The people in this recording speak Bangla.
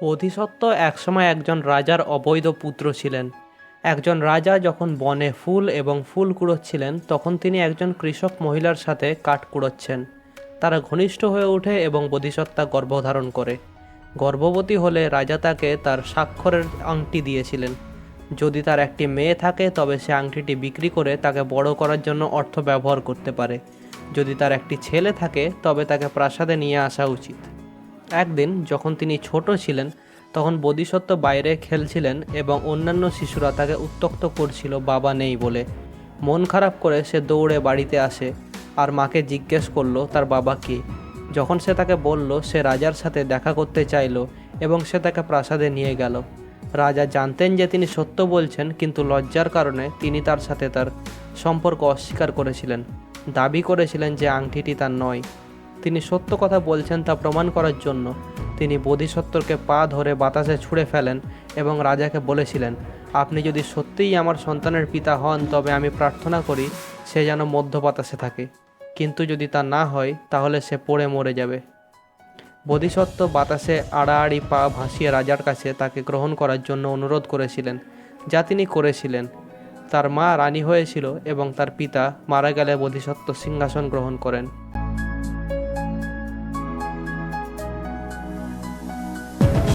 বোধিসত্ত্ব একসময় একজন রাজার অবৈধ পুত্র ছিলেন। একজন রাজা যখন বনে ফুল এবং ফুল কুড়োচ্ছিলেন, তখন তিনি একজন কৃষক মহিলার সাথে কাঠ কুড়োচ্ছেন। তারা ঘনিষ্ঠ হয়ে ওঠে এবং বোধিসত্ত্বা গর্ভধারণ করে। গর্ভবতী হলে রাজা তাকে তার স্বাক্ষরের আংটি দিয়েছিলেন। যদি তার একটি মেয়ে থাকে তবে সে আংটিটি বিক্রি করে তাকে বড় করার জন্য অর্থ ব্যবহার করতে পারে। যদি তার একটি ছেলে থাকে তবে তাকে প্রাসাদে নিয়ে আসা উচিত। একদিন যখন তিনি ছোট ছিলেন, তখন বোধিসত্ত্ব বাইরে খেলছিলেন এবং অন্যান্য শিশুরা তাকে উত্ত্যক্ত করছিল বাবা নেই বলে। মন খারাপ করে সে দৌড়ে বাড়িতে আসে আর মাকে জিজ্ঞেস করলো তার বাবা কে। যখন সে তাকে বলল, সে রাজার সাথে দেখা করতে চাইল এবং সে তাকে প্রাসাদে নিয়ে গেল। রাজা জানতেন যে তিনি সত্য বলছেন, কিন্তু লজ্জার কারণে তিনি তার সাথে তার সম্পর্ক অস্বীকার করেছিলেন। দাবি করেছিলেন যে আংটিটি তার নয়। তিনি সত্য কথা বলছেন তা প্রমাণ করার জন্য তিনি বোধিসত্ত্বকে পা ধরে বাতাসে ছুঁড়ে ফেলেন এবং রাজাকে বলেছিলেন, আপনি যদি সত্যিই আমার সন্তানের পিতা হন তবে আমি প্রার্থনা করি সে যেন মধ্য বাতাসে থাকে, কিন্তু যদি তা না হয় তাহলে সে পড়ে মরে যাবে। বোধিসত্ত্ব বাতাসে আড়াআড়ি পা ভাসিয়ে রাজার কাছে তাকে গ্রহণ করার জন্য অনুরোধ করেছিলেন, যা তিনি করেছিলেন। তার মা রানী হয়েছিল এবং তার পিতা মারা গেলে বোধিসত্ত্ব সিংহাসন গ্রহণ করেন।